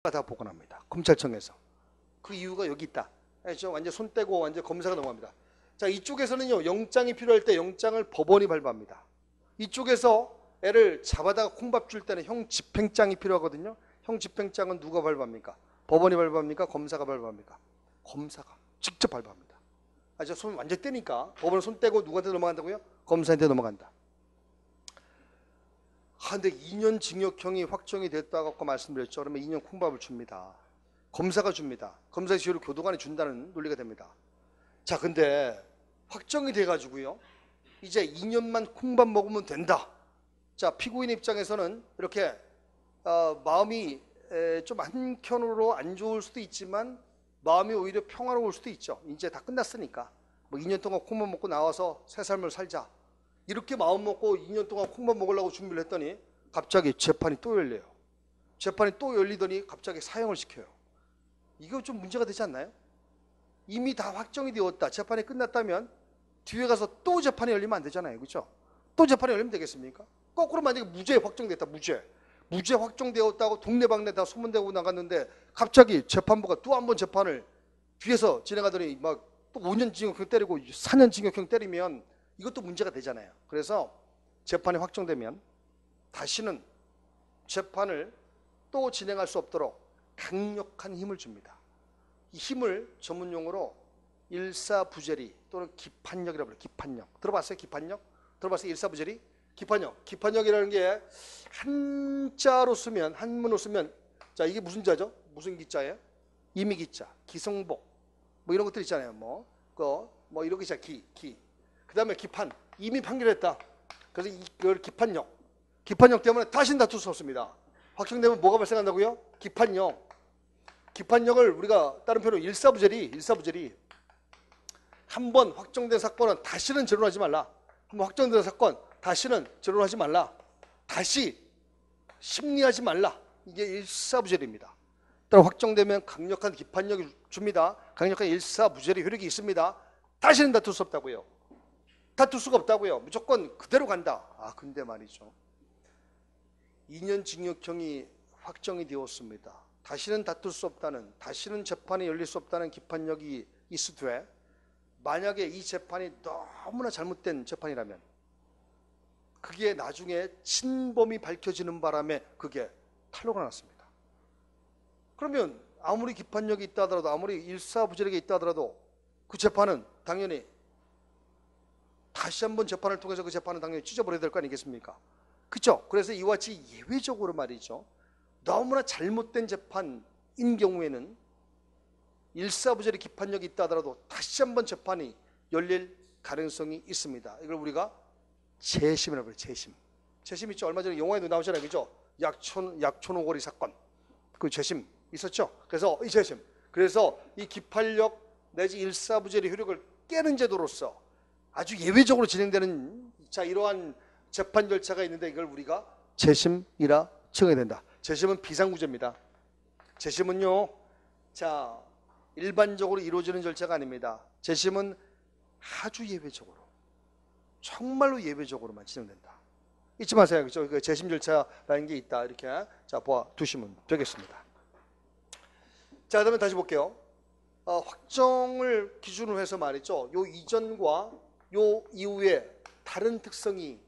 다 복원합니다. 검찰청에서. 그 이유가 여기 있다. 알죠? 완전 손 떼고 완전 검사가 넘어갑니다. 자, 이쪽에서는요, 영장이 필요할 때 영장을 법원이 발부합니다. 이쪽에서 애를 잡아다가 콩밥 줄 때는 형 집행장이 필요하거든요. 형 집행장은 누가 발부합니까? 법원이 발부합니까? 검사가 발부합니까? 검사가 직접 발부합니다. 아저 손 완전 떼니까 법원은 손 떼고 누구한테 넘어간다고요? 검사한테 넘어간다. 근데 2년 징역형이 확정이 됐다고 아까 말씀드렸죠. 그러면 2년 콩밥을 줍니다. 검사가 줍니다. 검사의 지휘를 교도관이 준다는 논리가 됩니다. 자, 근데 확정이 돼가지고요, 이제 2년만 콩밥 먹으면 된다. 자, 피고인 입장에서는 이렇게 마음이 좀 한켠으로 안 좋을 수도 있지만 마음이 오히려 평화로울 수도 있죠. 이제 다 끝났으니까 뭐 2년 동안 콩밥 먹고 나와서 새 삶을 살자, 이렇게 마음 먹고 2년 동안 콩밥 먹으려고 준비를 했더니 갑자기 재판이 또 열려요. 재판이 또 열리더니 갑자기 사형을 시켜요. 이거 좀 문제가 되지 않나요? 이미 다 확정이 되었다, 재판이 끝났다면 뒤에 가서 또 재판이 열리면 안 되잖아요. 그렇죠? 또 재판이 열리면 되겠습니까? 거꾸로 만약에 무죄 확정됐다, 무죄 확정되었다고 동네방네 다 소문내고 나갔는데 갑자기 재판부가 또 한 번 재판을 뒤에서 진행하더니 막 또 5년 징역형 때리고 4년 징역형 때리면 이것도 문제가 되잖아요. 그래서 재판이 확정되면 다시는 재판을 또 진행할 수 없도록 강력한 힘을 줍니다. 이 힘을 전문용어로 일사부재리 또는 기판력이라고 해요. 기판력. 들어봤어요? 기판력? 들어봤어요? 일사부재리? 기판력. 기판력이라는 게 한자로 쓰면, 한문으로 쓰면, 자, 이게 무슨 자죠? 무슨 기자예요? 임의기자, 기성복, 뭐 이런 것들 있잖아요. 뭐 이런 게 있잖아요. 그 다음에 기판, 이미 판결했다. 그래서 이걸 기판력. 기판력 때문에 다시는 다툴 수 없습니다. 확정되면 뭐가 발생한다고요? 기판력. 기판력을 우리가 다른 표현으로 일사부재리. 한 번 확정된 사건은 다시는 재론하지 말라. 한 번 확정된 사건 다시는 재론하지 말라. 다시 심리하지 말라. 이게 일사부재리입니다. 따라 확정되면 강력한 기판력을 줍니다. 강력한 일사부재리 효력이 있습니다. 다시는 다툴 수 없다고요. 다툴 수가 없다고요. 무조건 그대로 간다. 근데 말이죠, 2년 징역형이 확정이 되었습니다. 다시는 다툴 수 없다는, 다시는 재판이 열릴 수 없다는 기판력이 있으되, 만약에 이 재판이 너무나 잘못된 재판이라면 그게 나중에 친범이 밝혀지는 바람에 그게 탄로가 났습니다. 그러면 아무리 기판력이 있다 하더라도, 아무리 일사부재력이 있다 하더라도 그 재판은 당연히 다시 한번 재판을 통해서 그 재판은 당연히 찢어버려야 될 거 아니겠습니까? 그렇죠? 그래서 이와 같이 예외적으로 말이죠, 너무나 잘못된 재판인 경우에는 일사부재리 기판력이 있다 하더라도 다시 한번 재판이 열릴 가능성이 있습니다. 이걸 우리가 재심이라고 해요. 재심 있죠? 얼마 전에 영화에도 나오잖아요. 그죠? 약촌오거리 사건, 그 재심 있었죠? 그래서 이 재심, 그래서 이 기판력 내지 일사부재리 효력을 깨는 제도로서 아주 예외적으로 진행되는, 자, 이러한 재판 절차가 있는데 이걸 우리가 재심이라 칭해야 된다. 재심은 비상구제입니다. 재심은요, 자, 일반적으로 이루어지는 절차가 아닙니다. 재심은 아주 예외적으로, 정말로 예외적으로만 진행된다. 잊지 마세요. 그죠? 그 재심 절차라는 게 있다. 이렇게 자 두시면 되겠습니다. 자, 그다음에 다시 볼게요. 확정을 기준으로 해서 말이죠, 요 이전과 요 이후에 다른 특성이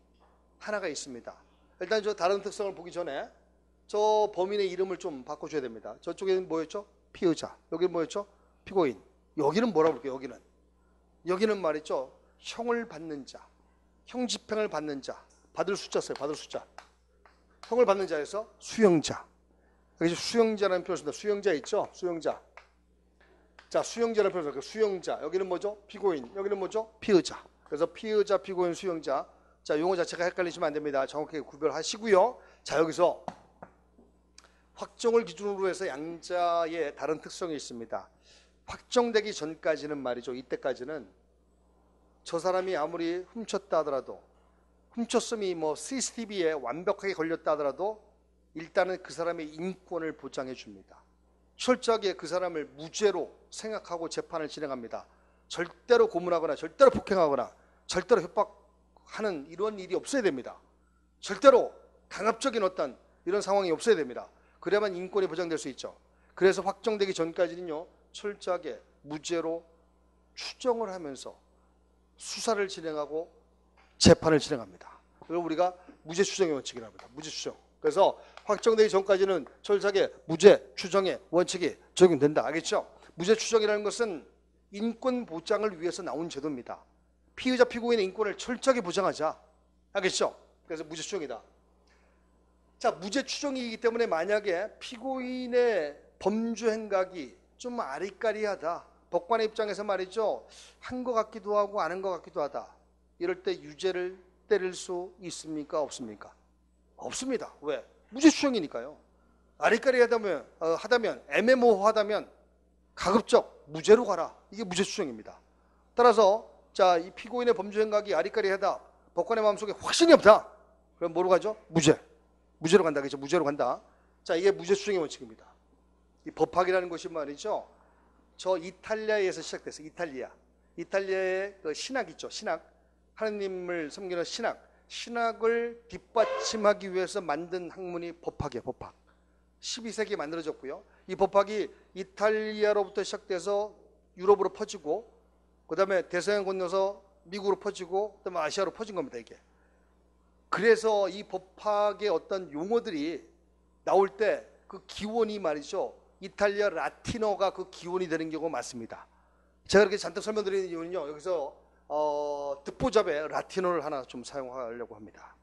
하나가 있습니다. 일단 저 다른 특성을 보기 전에 저 범인의 이름을 좀 바꿔줘야 됩니다. 저쪽에는 뭐였죠? 피의자. 여기는 뭐였죠? 피고인. 여기는 뭐라고 볼게요? 여기는 말이죠, 형을 받는 자, 형 집행을 받는 자, 받을 숫자 써요. 받을 숫자. 형을 받는 자에서 수용자. 여기 수용자라는 표현 씁니다. 수용자 있죠? 수용자. 자, 수용자라는 표현, 그 수용자. 여기는 뭐죠? 피고인. 여기는 뭐죠? 피의자. 그래서 피의자, 피고인, 수용자. 자, 용어 자체가 헷갈리시면 안 됩니다. 정확하게 구별하시고요. 자, 여기서 확정을 기준으로 해서 양자의 다른 특성이 있습니다. 확정되기 전까지는 말이죠, 이때까지는 저 사람이 아무리 훔쳤다 하더라도, 훔쳤음이 뭐 CCTV에 완벽하게 걸렸다 하더라도 일단은 그 사람의 인권을 보장해 줍니다. 철저하게 그 사람을 무죄로 생각하고 재판을 진행합니다. 절대로 고문하거나 절대로 폭행하거나 절대로 협박하는 이런 일이 없어야 됩니다. 절대로 강압적인 어떤 이런 상황이 없어야 됩니다. 그래야만 인권이 보장될 수 있죠. 그래서 확정되기 전까지는요, 철저하게 무죄로 추정을 하면서 수사를 진행하고 재판을 진행합니다. 그걸 우리가 무죄 추정의 원칙이라고 합니다. 무죄 추정. 그래서 확정되기 전까지는 철저하게 무죄 추정의 원칙이 적용된다. 알겠죠? 무죄 추정이라는 것은 인권 보장을 위해서 나온 제도입니다. 피의자 피고인의 인권을 철저하게 보장하자. 알겠죠? 그래서 무죄 추정이다. 자, 무죄 추정이기 때문에 만약에 피고인의 범죄 행각이 좀 아리까리하다. 법관의 입장에서 말이죠. 한 것 같기도 하고 안 한 것 같기도 하다. 이럴 때 유죄를 때릴 수 있습니까? 없습니까? 없습니다. 왜? 무죄 추정이니까요. 아리까리하다면 애매모호하다면 가급적 무죄로 가라. 이게 무죄 추정입니다. 따라서 자, 이 피고인의 범죄 행각이 아리까리하다. 법관의 마음속에 확신이 없다. 그럼 뭐로 가죠? 무죄. 무죄로 간다. 그렇죠? 무죄로 간다. 자, 이게 무죄 추정의 원칙입니다. 이 법학이라는 것이 말이죠. 저 이탈리아에서 시작됐어요. 이탈리아의 그 신학 있죠. 신학. 하느님을 섬기는 신학. 신학을 뒷받침하기 위해서 만든 학문이 법학이에요. 법학. 12세기에 만들어졌고요. 이 법학이 이탈리아로부터 시작돼서 유럽으로 퍼지고 그 다음에 대서양 건너서 미국으로 퍼지고 그 다음에 아시아로 퍼진 겁니다. 이게. 그래서 이 법학의 어떤 용어들이 나올 때 그 기원이 말이죠. 이탈리아 라틴어가 그 기원이 되는 경우가 많습니다. 제가 이렇게 잔뜩 설명드리는 이유는요. 여기서 듣보잡에 라틴어를 하나 좀 사용하려고 합니다.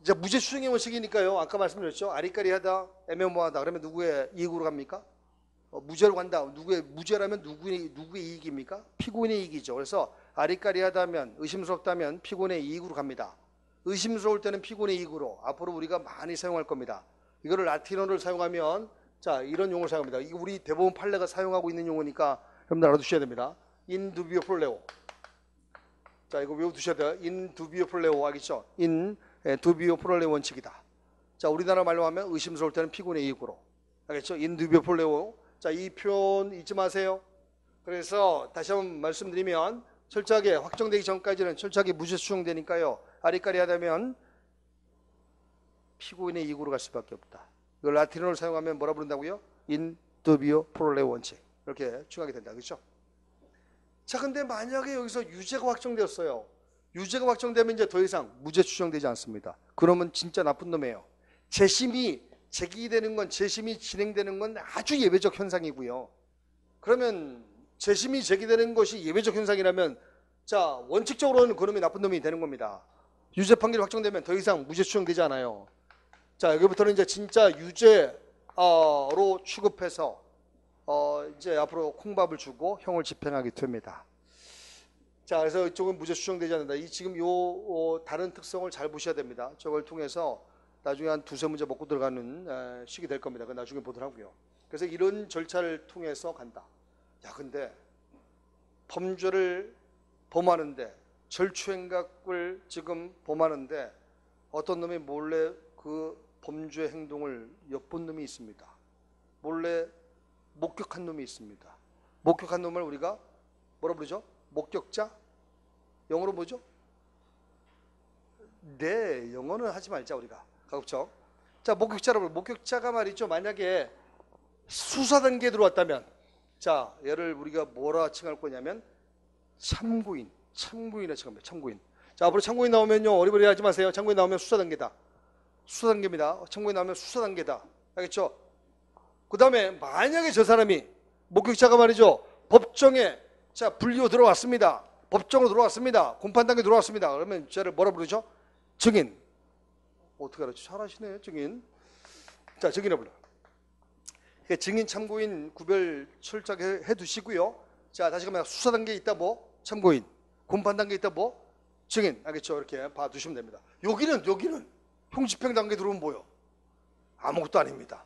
이제 무죄 추정의 원칙이니까요. 아까 말씀드렸죠. 아리까리하다, 애매모호하다. 그러면 누구의 이익으로 갑니까? 무죄로 간다. 무죄라면 누구의 이익입니까? 피고인의 이익이죠. 그래서 아리까리하다면, 의심스럽다면 피고인의 이익으로 갑니다. 의심스러울 때는 피고인의 이익으로 앞으로 우리가 많이 사용할 겁니다. 이거를 라틴어를 사용하면 자, 이런 용어를 사용합니다. 이거 우리 대법원 판례가 사용하고 있는 용어니까 여러분들 알아두셔야 됩니다. in dubio pro reo. 자, 이거 외워두셔야 돼요. in dubio pro reo 알겠죠? in dubio pro reo 원칙이다. 자, 우리나라 말로 하면 의심스러울 때는 피고인의 이익으로. 알겠죠? in dubio pro reo. 자, 이 표현 잊지 마세요. 그래서 다시 한번 말씀드리면 철저하게 확정되기 전까지는 철저하게 무죄 추정되니까요. 아리까리하다면 피고인의 이익으로 갈 수밖에 없다. 이걸 라틴어를 사용하면 뭐라 부른다고요? in dubio pro reo 원칙. 이렇게 추가하게 된다. 그렇죠? 자, 근데 만약에 여기서 유죄가 확정되었어요. 유죄가 확정되면 이제 더 이상 무죄 추정되지 않습니다. 그러면 진짜 나쁜 놈이에요. 재심이 제기되는 건, 재심이 진행되는 건 아주 예외적 현상이고요. 그러면 재심이 제기되는 것이 예외적 현상이라면 자, 원칙적으로는 그놈이 나쁜 놈이 되는 겁니다. 유죄 판결이 확정되면 더 이상 무죄 추정되지 않아요. 자, 여기부터는 이제 진짜 유죄로 취급해서 이제 앞으로 콩밥을 주고 형을 집행하게 됩니다. 자, 그래서 이쪽은 무죄 추정되지 않는다. 이 지금 요 다른 특성을 잘 보셔야 됩니다. 저걸 통해서 나중에 한 두세 문제 먹고 들어가는 시기 될 겁니다. 그 나중에 보더라고요. 그래서 이런 절차를 통해서 간다. 야, 근데 범죄를 범하는데 절추행각을 지금 범하는데 어떤 놈이 몰래 그 범죄 행동을 엿본 놈이 있습니다. 몰래 목격한 놈이 있습니다. 목격한 놈을 우리가 뭐라 부르죠? 목격자? 영어로 뭐죠? 네, 영어는 하지 말자 우리가. 가급적. 자, 목격자라고. 목격자가 말이죠. 만약에 수사 단계에 들어왔다면 자, 얘를 우리가 뭐라 칭할 거냐면 참고인. 참고인에 칭합니다. 참고인. 자, 앞으로 참고인 나오면요. 어리버리 하지 마세요. 참고인 나오면 수사 단계다. 수사 단계입니다. 참고인 나오면 수사 단계다. 알겠죠? 그 다음에 만약에 저 사람이 목격자가 말이죠. 법정에 자, 불리고 들어왔습니다. 법정으로 들어왔습니다. 공판 단계 들어왔습니다. 그러면 쟤를 뭐라 부르죠? 증인. 어떻게 알았지? 잘하시네, 증인. 자, 증인을 불러. 증인, 참고인 구별 철저하게 해두시고요. 자, 다시 가면 수사 단계에 있다 뭐? 참고인. 공판 단계에 있다 뭐? 증인. 알겠죠? 이렇게 봐두시면 됩니다. 여기는 형집행 단계 들어오면 뭐요? 아무것도 아닙니다.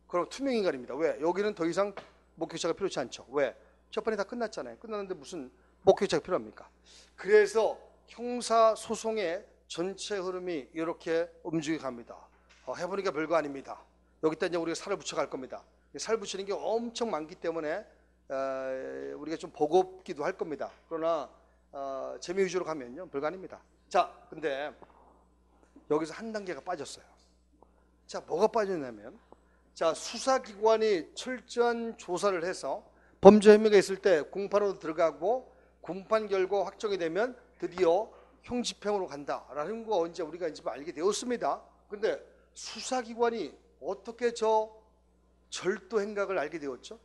그럼 투명인간입니다. 왜? 여기는 더 이상 목격자가 필요치 않죠. 왜? 재판이 다 끝났잖아요. 끝났는데 무슨 목격자가 필요합니까? 그래서 형사소송의 전체 흐름이 이렇게 움직여 갑니다. 해보니까 별거 아닙니다. 여기다 이제 우리가 살을 붙여갈 겁니다. 살 붙이는 게 엄청 많기 때문에 우리가 좀 버겁기도 할 겁니다. 그러나 재미 위주로 가면요 별거 아닙니다. 자, 근데 여기서 한 단계가 빠졌어요. 자, 뭐가 빠졌냐면, 자, 수사기관이 철저한 조사를 해서 범죄 혐의가 있을 때 공판으로 들어가고 공판 결과 확정이 되면 드디어 형집행으로 간다라는 거 이제 우리가 이제 알게 되었습니다. 근데 수사기관이 어떻게 저 절도 행각을 알게 되었죠?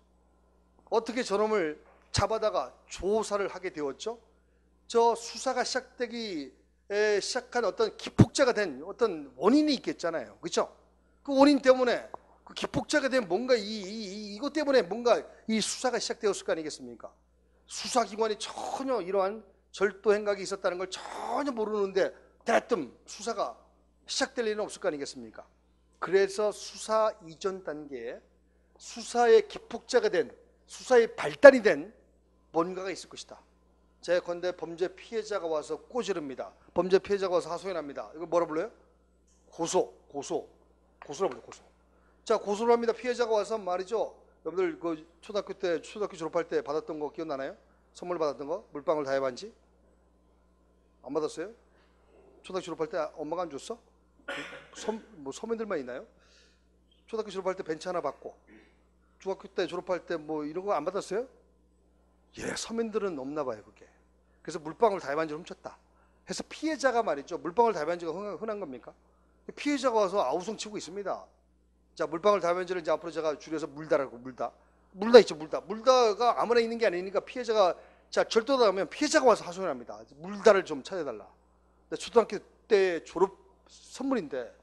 어떻게 저놈을 잡아다가 조사를 하게 되었죠? 저 수사가 시작한 어떤 기폭제가 된 어떤 원인이 있겠잖아요. 그렇죠? 그 원인 때문에 그 기폭제가 된 뭔가 이것 때문에 뭔가 이 수사가 시작되었을 거 아니겠습니까? 수사기관이 전혀 이러한 절도 행각이 있었다는 걸 전혀 모르는데 대뜸 수사가 시작될 일은 없을 거 아니겠습니까? 그래서 수사 이전 단계에 수사의 기폭제가 된, 수사의 발단이 된 뭔가가 있을 것이다. 제건대 범죄 피해자가 와서 꼬지릅니다. 범죄 피해자가 와서 하소연합니다. 이걸 뭐라 불러요? 고소라고 불러요. 고소. 자, 고소를 합니다. 피해자가 와서 말이죠. 여러분들 그 초등학교 졸업할 때 받았던 거 기억나나요? 선물 받았던 거? 물방울 다해 반지? 안 받았어요? 초등학교 졸업할 때 엄마가 안 줬어? 서민들만 있나요? 초등학교 졸업할 때 벤치 하나 받고 중학교 때 졸업할 때 뭐 이런 거 안 받았어요? 예, 서민들은 없나 봐요, 그게. 그래서 물방울 다해 반지를 훔쳤다 해서 피해자가 말이죠. 물방울 다해 반지가 흔한 겁니까? 피해자가 와서 아우성 치고 있습니다. 자, 물방울 다해 반지를 이제 앞으로 제가 줄여서 물다라고 물다 있죠, 물다가 아무나 있는 게 아니니까 피해자가 자 절도다 하면 피해자가 와서 하소연합니다. 물다를 좀 찾아달라. 초등학교 때 졸업 선물인데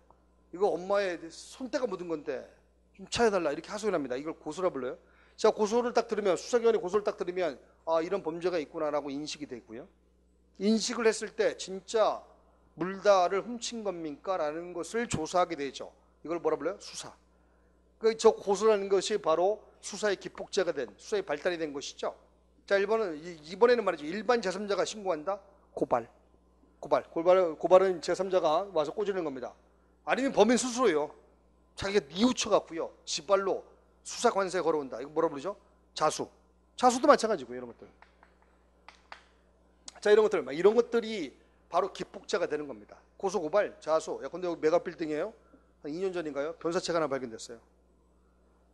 이거 엄마의 손때가 묻은 건데 좀 찾아달라 이렇게 하소연합니다. 이걸 고소라 불러요. 자, 고소를 딱 들으면 수사기관이 고소를 딱 들으면 아, 이런 범죄가 있구나라고 인식이 되고요. 인식을 했을 때 진짜 물다를 훔친 겁니까? 라는 것을 조사하게 되죠. 이걸 뭐라 불러요? 수사. 저 고소라는 것이 바로 수사의 기폭제가 된, 수사의 발달이 된 것이죠. 자, 이번에는 말이죠. 일반 제3자가 신고한다? 고발은 제3자가 와서 꼬지는 겁니다. 아니면 범인 스스로요. 자기가 뉘우쳐갖고요. 지발로 수사관세에 걸어온다. 이거 뭐라 부르죠? 자수도 마찬가지고요. 이런 것들. 자, 이런 것들이 바로 기폭제가 되는 겁니다. 고소, 고발, 자수. 야, 근데 여기 메가빌딩이에요? 한 2년 전인가요? 변사체가 하나 발견됐어요.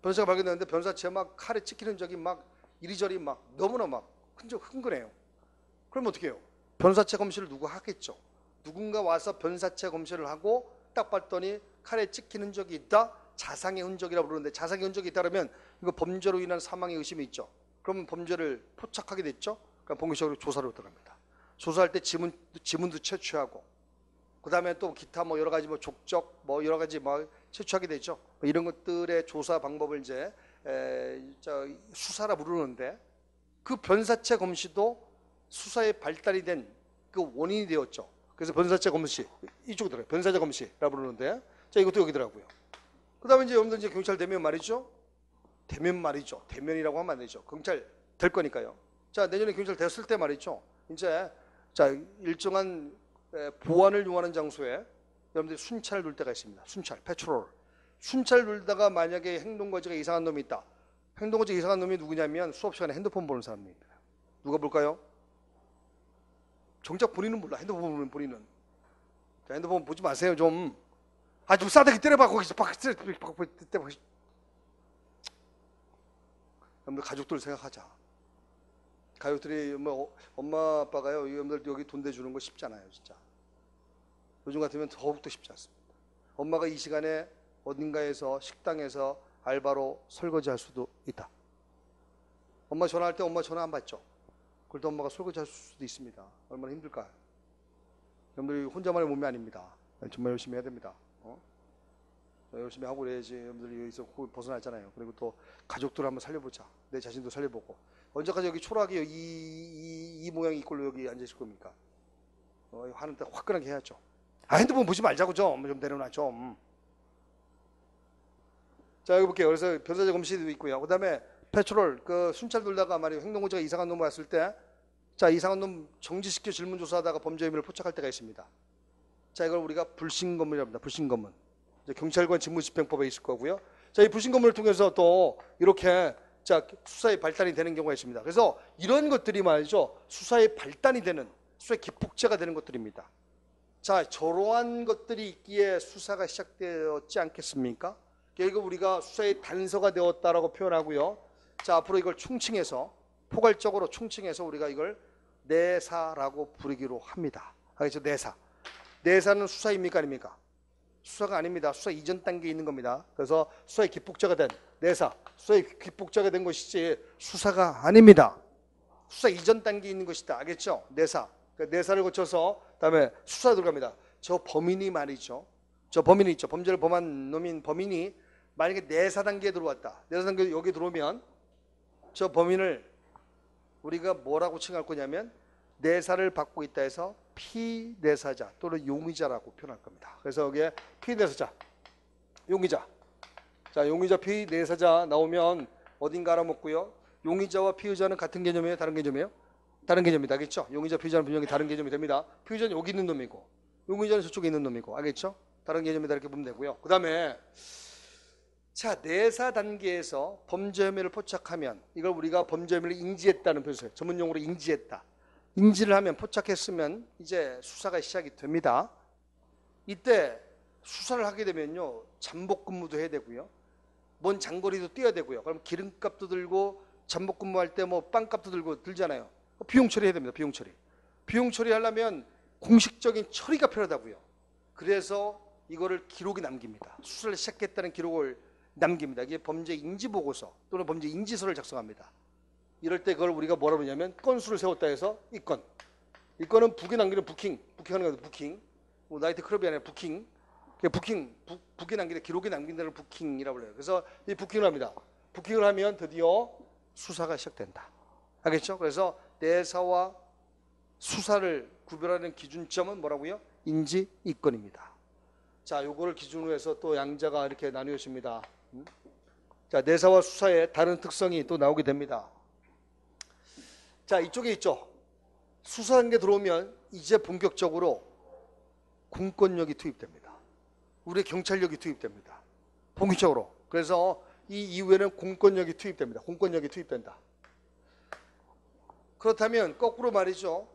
변사체가 발견됐는데 변사체 막 칼에 찍히는 적이 막 이리저리 막 너무나 막 흥건해요. 그럼 어떻게 해요? 변사체 검시를 누가 하겠죠? 누군가 와서 변사체 검시를 하고 딱 봤더니 칼에 찍히는 적이 있다? 자상의 흔적이라고 부르는데 자상의 흔적이 있다면 이거 범죄로 인한 사망의 의심이 있죠. 그러면 범죄를 포착하게 됐죠. 그럼 본격적으로 조사로 들어갑니다. 조사할 때 지문도 채취하고 그 다음에 또 기타 뭐 여러 가지 뭐 족적 뭐 여러 가지 뭐 채취하게 되죠. 이런 것들의 조사 방법을 이제 수사라 부르는데 그 변사체 검시도 수사의 발달이 된 그 원인이 되었죠. 그래서 변사체 검시 이쪽에 들어요. 변사체 검시라 부르는데 자, 이것도 여기더라고요. 그 다음에 이제 여러분들 이제 경찰 되면 말이죠. 대면이라고 하면 안 되죠. 경찰 될 거니까요. 자, 내년에 경찰 됐을 때 말이죠. 이제 자, 일정한 보안을 요하는 장소에 여러분들이 순찰을 둘 때가 있습니다. 패트롤. 순찰 둘다가 만약에 행동거지가 이상한 놈이 있다. 행동거지가 이상한 놈이 누구냐면 수업 시간에 핸드폰 보는 사람입니다. 누가 볼까요? 정작 본인은 몰라. 핸드폰 본인은. 자, 핸드폰 보지 마세요 좀. 좀 싸대기 때려봐. 거기서 때려봐. 여러분들 가족들 생각하자. 가족들이 뭐 엄마 아빠가요. 여러분들 여기 돈 대주는 거 쉽지 않아요. 진짜. 요즘 같으면 더욱더 쉽지 않습니다. 엄마가 이 시간에 어딘가에서 식당에서 알바로 설거지할 수도 있다. 엄마 전화할 때 엄마 전화 안 받죠. 그래도 엄마가 설거지할 수도 있습니다. 얼마나 힘들까요? 여러분들이 혼자만의 몸이 아닙니다. 정말 열심히 해야 됩니다. 열심히 하고 그래야지 여러분들이 여기서 벗어나잖아요. 그리고 또 가족들을 한번 살려보자. 내 자신도 살려보고. 언제까지 여기 초라하게 이 모양이 이꼴로 여기 앉아있을 겁니까? 하는 때 화끈하게 해야죠. 핸드폰 보지 말자고 좀 내려놔 좀. 자, 여기 볼게요. 그래서 변사체 검시도 있고요. 그 다음에 패트롤, 순찰 돌다가 말이에요. 행동거지가 이상한 놈 왔을 때, 자, 이상한 놈 정지시켜 질문조사하다가 범죄 혐의를 포착할 때가 있습니다. 자, 이걸 우리가 불신검문이라고 합니다. 불신검문. 경찰관 직무집행법에 있을 거고요. 자, 이 불신검문을 통해서 또 이렇게 자, 수사의 발단이 되는 경우가 있습니다. 그래서 이런 것들이 말이죠. 수사의 발단이 되는, 수사의 기폭제가 되는 것들입니다. 자, 저러한 것들이 있기에 수사가 시작되었지 않겠습니까? 결국 우리가 수사의 단서가 되었다라고 표현하고요. 자, 앞으로 이걸 충칭해서 포괄적으로 충칭해서 우리가 이걸 내사라고 부르기로 합니다. 알겠죠? 내사. 내사는 수사입니까 아닙니까? 수사가 아닙니다. 수사 이전 단계에 있는 겁니다. 그래서 수사의 기폭제가 된 내사, 수사의 기폭제가 된 것이지 수사가 아닙니다. 수사 이전 단계에 있는 것이다. 알겠죠? 내사. 내사를 거쳐서 다음에 수사 들어갑니다. 저 범인이 말이죠. 저 범인이 있죠. 범죄를 범한 놈인 범인이 만약에 내사 단계에 들어왔다. 내사 단계에 여기 들어오면 저 범인을 우리가 뭐라고 칭할 거냐면 내사를 받고 있다 해서 피내사자 또는 용의자라고 표현할 겁니다. 그래서 여기에 피내사자, 용의자. 자, 용의자, 피내사자 나오면 어딘가 알아먹고요. 용의자와 피의자는 같은 개념이에요? 다른 개념이에요? 다른 개념이다. 알겠죠? 용의자, 피의자는 분명히 다른 개념이 됩니다. 피의자는 여기 있는 놈이고 용의자는 저쪽에 있는 놈이고 알겠죠? 다른 개념이다 이렇게 보면 되고요. 그 다음에 자, 내사 단계에서 범죄 혐의를 포착하면 이걸 우리가 범죄 혐의를 인지했다는 표현을 전문용어로 인지했다. 인지를 하면 포착했으면 이제 수사가 시작이 됩니다. 이때 수사를 하게 되면요. 잠복 근무도 해야 되고요. 먼 장거리도 뛰어야 되고요. 그럼 기름값도 들고 잠복 근무할 때 뭐 빵값도 들잖아요. 비용 처리해야 됩니다. 비용 처리. 비용 처리하려면 공식적인 처리가 필요하다고요. 그래서 이거를 기록이 남깁니다. 수사를 시작했다는 기록을 남깁니다. 이게 범죄 인지 보고서 또는 범죄 인지서를 작성합니다. 이럴 때 그걸 우리가 뭐라고 하냐면 건수를 세웠다 해서 이 건은 북에 남기는 부킹하는 거죠. 부킹. 뭐 나이트 클럽이 아니라 부킹. 북에 남기는 기록에 남긴다는 부킹이라고 불러요. 그래서 이 부킹을 합니다. 부킹을 하면 드디어 수사가 시작된다. 알겠죠? 그래서 내사와 수사를 구별하는 기준점은 뭐라고요? 인지 이건입니다. 자, 요거를 기준으로 해서 또 양자가 이렇게 나누어집니다. 자, 내사와 수사의 다른 특성이 또 나오게 됩니다. 자, 이쪽에 있죠. 수사 단계 들어오면 이제 본격적으로 공권력이 투입됩니다. 우리의 경찰력이 투입됩니다. 본격적으로. 그래서 이 이후에는 공권력이 투입됩니다. 공권력이 투입된다. 그렇다면 거꾸로 말이죠.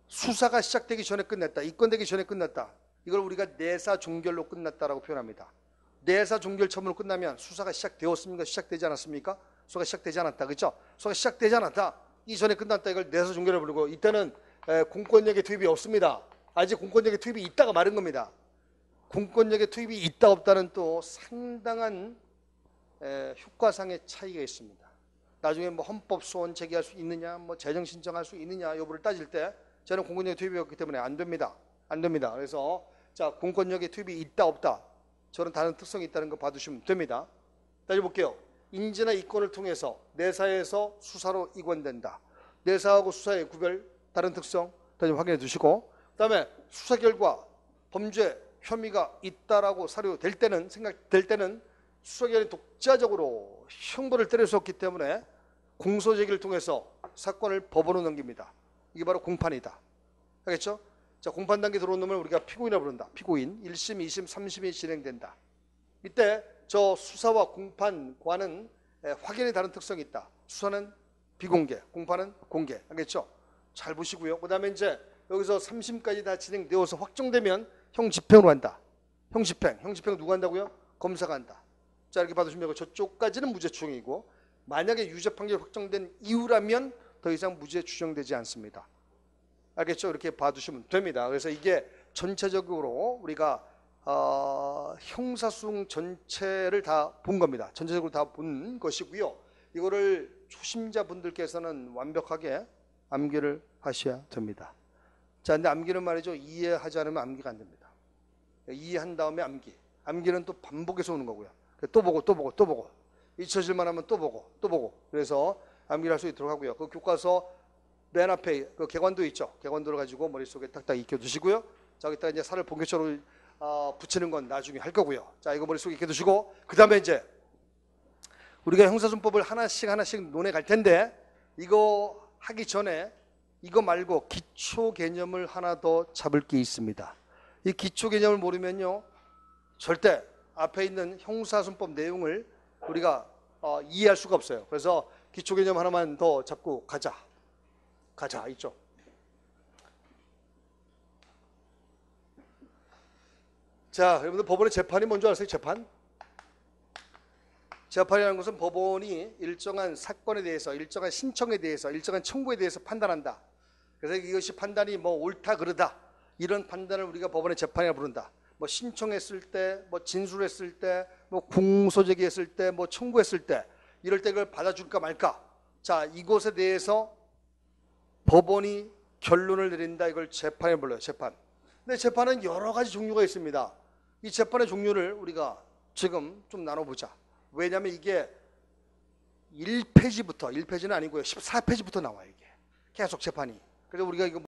수사가 시작되기 전에 끝났다. 입건되기 전에 끝났다. 이걸 우리가 내사 종결로 끝났다라고 표현합니다. 내사 종결 처분으로 끝나면 수사가 시작되었습니까? 시작되지 않았습니까? 수사가 시작되지 않았다. 그렇죠? 수사가 시작되지 않았다. 이전에 끝났다. 이걸 내사 종결을 부르고 이때는 공권력의 투입이 없습니다. 아직 공권력의 투입이 있다가 마른 겁니다. 공권력의 투입이 있다 없다는 또 상당한 효과상의 차이가 있습니다. 나중에 뭐 헌법 소원 제기할 수 있느냐, 뭐 재정 신청할 수 있느냐 여부를 따질 때 저는 공권력의 투입이 없기 때문에 안 됩니다. 안 됩니다. 그래서 자, 공권력의 투입이 있다 없다. 저는 다른 특성이 있다는 거 봐두시면 됩니다. 따져볼게요. 인지나 이권을 통해서 내사에서 수사로 이관된다. 내사하고 수사의 구별, 다른 특성 다시 확인해 두시고, 그 다음에 수사 결과 범죄 혐의가 있다라고 사료될 때는, 생각될 때는 수사기관이 독자적으로 형벌을 때릴 수 없기 때문에 공소제기를 통해서 사건을 법원으로 넘깁니다. 이게 바로 공판이다. 알겠죠? 자, 공판 단계 들어온 놈을 우리가 피고인이라고 부른다. 피고인. 1심, 2심, 3심이 진행된다. 이때 저 수사와 공판과는 확연히 다른 특성이 있다. 수사는 비공개, 공판은 공개. 알겠죠? 잘 보시고요. 그 다음에 이제 여기서 3심까지 다 진행되어서 확정되면 형 집행으로 한다. 형 집행 누가 한다고요? 검사가 한다. 자, 이렇게 받으시면 되고 저쪽까지는 무죄 추정이고 만약에 유죄 판결이 확정된 이후라면 더 이상 무죄 추정되지 않습니다. 알겠죠? 이렇게 봐두시면 됩니다. 그래서 이게 전체적으로 우리가 형사소송 전체를 다 본 겁니다. 전체적으로 다 본 것이고요. 이거를 초심자분들께서는 완벽하게 암기를 하셔야 됩니다. 자, 근데 암기는 말이죠. 이해하지 않으면 암기가 안 됩니다. 이해한 다음에 암기. 암기는 또 반복해서 오는 거고요. 또 보고. 잊혀질만 하면 또 보고. 그래서 암기를 할 수 있도록 하고요. 그 교과서 맨 앞에 그 개관도 있죠. 개관도를 가지고 머릿속에 딱딱 익혀두시고요. 자, 여기다 이제 살을 본격적으로 붙이는 건 나중에 할 거고요. 자, 이거 머릿속에 익혀두시고, 그 다음에 이제 우리가 형사소송법을 하나씩 논해 갈 텐데, 이거 하기 전에 이거 말고 기초 개념을 하나 더 잡을 게 있습니다. 이 기초 개념을 모르면요, 절대 앞에 있는 형사소송법 내용을 우리가 이해할 수가 없어요. 그래서 기초 개념 하나만 더 잡고 가자 있죠. 자, 여러분들 법원의 재판이 뭔지 아세요? 재판이라는 것은 법원이 일정한 사건에 대해서, 일정한 신청에 대해서, 일정한 청구에 대해서 판단한다. 그래서 이것이 판단이 뭐 옳다 그르다 이런 판단을 우리가 법원의 재판이라 부른다. 뭐 신청했을 때, 뭐 진술했을 때, 뭐 공소제기했을 때, 뭐 청구했을 때 이럴 때 이걸 받아줄까 말까. 자, 이것에 대해서 법원이 결론을 내린다. 이걸 재판이라 불러요. 재판. 근데 재판은 여러 가지 종류가 있습니다. 이 재판의 종류를 우리가 지금 좀 나눠보자. 왜냐하면 이게 1페이지는 아니고요. 14페이지부터 나와요. 이게 계속 재판이. 그래서 우리가 이거